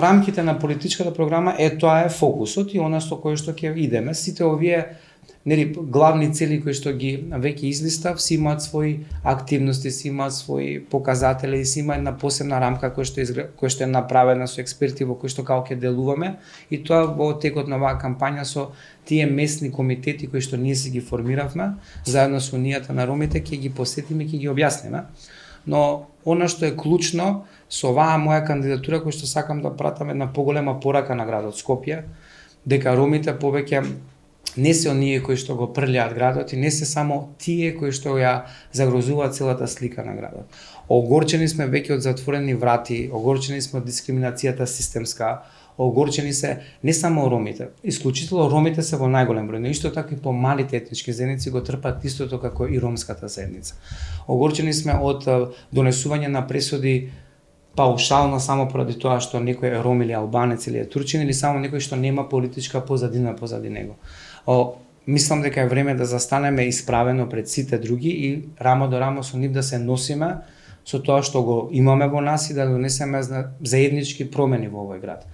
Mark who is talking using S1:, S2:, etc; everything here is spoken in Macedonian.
S1: рамките на политичката програма тоа е фокусот и она со кој што ќе идеме. Сите овие главни цели кои што ги веќе излистав, си имаат своји активности, си имаат своји показатели, си има една посебна рамка која што е направена со експерти во кои што како ќе делуваме и тоа во текот на оваа кампања со тие местни комитети кои што ние си ги формиравме заедно со Унијата на ромите ќе ги посетиме и ќе ги објасниме. Но она што е клучно со оваа моја кандидатура која што сакам да пратам една поголема порака на градот Скопје, дека ромите повеќе не се оние кои што го прљаат градот и не се само тие кои што ја загрозуваат целата слика на градот. Огорчени сме веќе од затворени врати, огорчени сме од дискриминацијата системска, огорчени се не само ромите, исклучително ромите се во најголем број, но исто така и помалите етнички заедници го трпат истото како и ромската заедница. Огорчени сме од донесување на пресуди паушално само поради тоа што некој е ром или албанец или е турчин или само некој што нема политичка позадина позади него. Мислам дека е време да застанеме исправено пред сите други и рамо до рамо со нив да се носиме со тоа што го имаме во нас и да донесеме заеднички промени во овој град.